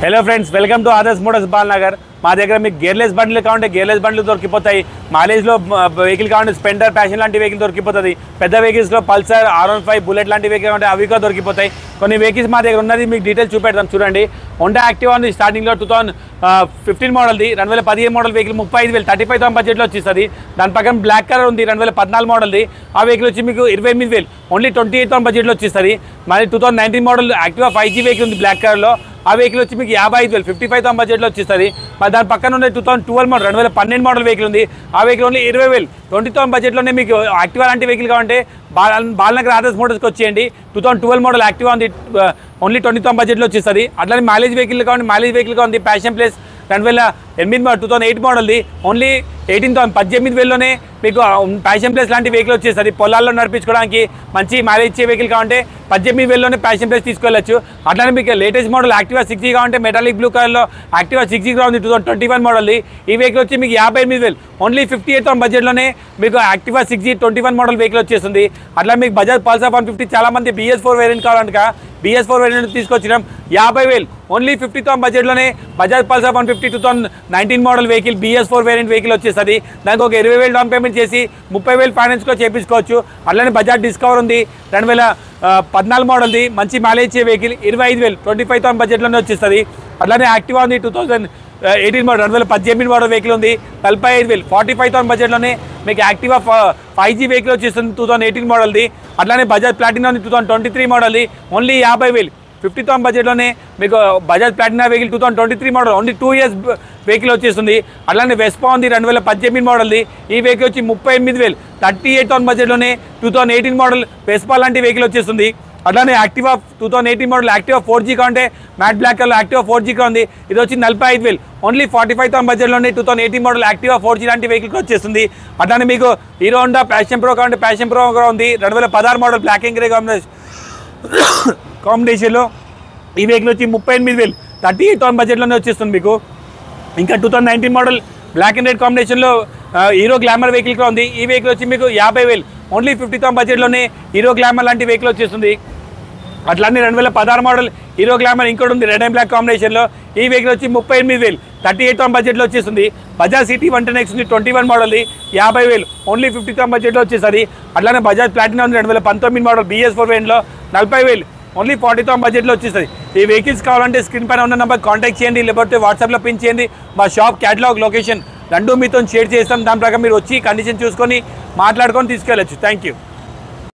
Hello friends, welcome to Adarsh Motors Balanagar. మా దగ్గర మీకు గేర్లెస్ బండ్లు కావాలంటే గేర్లెస్ బండ్లు దొరికిపోతాయి. మైలేజ్లో వెహికల్ కావాలంటే స్పెండర్, ప్యాషన్ లాంటి వెహికల్ దొరికిపోతుంది. పెద్ద వెహికల్స్లో పల్సర్, R15, బుల్లెట్ లాంటి వెహికల్ కావాలంటే అవి కూడా దొరికిపోతాయి. కొన్ని వెహికల్స్ మా దగ్గర ఉన్నది మీకు డీటెయిల్స్ చూపెడతాం చూడండి. హోండా యాక్టివా ఉంది స్టార్టింగ్లో 2015 మోడల్ది. 2015 మోడల్ వెహికల్ 35,000 35,000 బడ్జెట్లో వచ్చేస్తుంది. దాని పక్కన బ్లాక్ కలర్ ఉంది 2014 మోడల్ది. ఆ వెహికల్ వచ్చి మీకు 28,000 ఓన్లీ 28,000 బడ్జెట్లో వచ్చేస్తుంది. మరి 2019 మోడల్ యాక్టివా 5G వెహికల్ ఉంది బ్లాక్ కలర్లో. ఆ వెహికల్ వచ్చి మీకు 55,000 55,000 బడ్జెట్లో వచ్చేస్తుంది. మరి దాని పక్కన ఉండే 2012 మోడల్ 2012 మోడల్ వెహికల్ ఉంది. ఆ వెహికల్ ఓన్లీ 20,000 20,000 బడ్జెట్లోనే మీకు యాక్టివా లాంటి వెహికల్ కావాలంటే బాలనగర్ ఆదర్శ్ మోటార్స్కి వచ్చేయండి. 2012 మోడల్ యాక్టివా ఉంది, ఓన్లీ 20,000 బడ్జెట్లో వచ్చేస్తుంది. అట్లానే మైలేజ్ వెహికల్ కావాలి, మైలేజ్ వెహికల్గా ఉంది ప్యాషన్ ప్లస్ 2008 మోడల్ది ఓన్లీ 18,000 18,000లోనే మీకు ప్యాషన్ ప్లస్ లాంటి వెహికల్ వచ్చేస్తుంది. పొలాల్లో నడిపించుకోవడానికి మంచి మైలేజ్ ఇచ్చే వెహికల్ కావాలంటే 18,000లోనే ప్యాషన్ ప్లస్ తీసుకెళ్ళచ్చు. అట్లానే మీకు లేటెస్ట్ మోడల్ యాక్టివా 6G కావాలంటే మెటాలిక్ బ్లూ కలర్లో యాక్టివా 6G కూడా ఉంది 2021 మోడల్ది. ఈ వెహికల్ వచ్చి మీకు 58,000 ఓన్లీ 58,000 బడ్జెట్లోనే మీకు యాక్టివా 6G 21 మోడల్ వెహికల్ వచ్చేస్తుంది. అట్లా మీకు బజాజ్ పల్సర్ 150 చాలామంది BS4 వేరియంట్ కావాలంట, BS4 వేరియంట్ తీసుకొచ్చినాం 50,000 ఓన్లీ 50,000 బడ్జెట్లోనే Bajaj Pulsar 150 2019 model vehicle BS4 variant vehicle వచ్చేస్తుంది. దానికి ఒక 20,000 డౌన్ పేమెంట్ చేసి 30,000 ఫైనాన్స్లో చేయించుకోవచ్చు. అట్లనే బజాజ్ డిస్కవర్ ఉంది 2014 మోడల్ది, మంచి మైలేజ్ ఇచ్చే వెహికల్ 25,000 25,000 బడ్జెట్లోనే వచ్చేస్తుంది. అట్లానే యాక్టివా ఉంది 2018 మోడల్ 2018 మోడల్ వెహికల్ ఉంది 45,000 45,000 బడ్జెట్లోనే మీకు యాక్టివా 5G వెహికల్ వచ్చేస్తుంది 2018 మోడల్ది. అట్లానే బజాజ్ ప్లాటినా ఉంది 2023 మోడల్ది ఓన్లీ 50,000 50,000 బడ్జెట్లోనే మీకు Bajaj Platina vehicle 2023 model only 2 years vehicle వచ్చేస్తుంది. అట్లానే వెస్పా ఉంది 2018 మోడల్ది. ఈ వెహికల్ వచ్చి 38,000 38,000 బడ్జెట్లోనే 2018 మోడల్ వెస్పా లాంటి వెహికల్ వచ్చేస్తుంది. అట్లానే యాక్టివా 2018 మోడల్ యాక్టివా 4G కావాలంటే matte black colour Activa 4G ఉంది. ఇది వచ్చి 45,000 ఓన్లీ 45,000 బడ్జెట్లోనే 2018 మోడల్ యాక్టివా 4G లాంటి వెహికల్ వచ్చేస్తుంది. అట్లానే మీకు హీరో హోండా ప్యాషన్ ప్రో కావాలంటే ప్యాషన్ ప్రో కూడా ఉంది 2016 మోడల్ బ్లాక్ అండ్ గ్రే కాంబినేషన్లో. ఈ వెహికల్ వచ్చి 38,000 38,000 బడ్జెట్లోనే వచ్చేస్తుంది మీకు. ఇంకా 2019 మోడల్ బ్లాక్ అండ్ రెడ్ కాంబినేషన్లో హీరో గ్లామర్ వెహికల్ కూడా ఉంది. ఈ వెహికల్ వచ్చి మీకు 50,000 ఓన్లీ 50,000 బడ్జెట్లోనే హీరో గ్లామర్ లాంటి వెహికల్ వచ్చేస్తుంది. అట్లానే 2016 మోడల్ హీరో గ్లామర్ ఇంకోటి ఉంది రెడ్ అండ్ బ్లాక్ కాంబినేషన్లో. ఈ వెహికల్ వచ్చి 38,000 38,000 బడ్జెట్లో వచ్చేస్తుంది. బజాజ్ సిటీ 110X ఉంది 21 మోడల్ది 50,000 ఓన్లీ 50,000 బడ్జెట్లో వచ్చేస్తుంది. అట్లానే బజాజ్ ప్లాటినా ఉంది 2019 మోడల్ BS4 వేరియంట్లో 40,000 ఓన్లీ 40,000 బడ్జెట్లో వచ్చేస్తుంది. ఈ వెహికల్స్ కావాలంటే స్క్రీన్ పైన ఉన్న నెంబర్ కాంటాక్ట్ చేయండి, లేకపోతే వాట్సాప్లో పిన్ చేయండి. మా షాప్ క్యాటలాగ్ లొకేషన్ 2 మీతో షేర్ చేస్తాం. దాని ప్రకారం మీరు వచ్చి కండిషన్ చూసుకొని మాట్లాడుకొని తీసుకెళ్ళచ్చు. Thank you.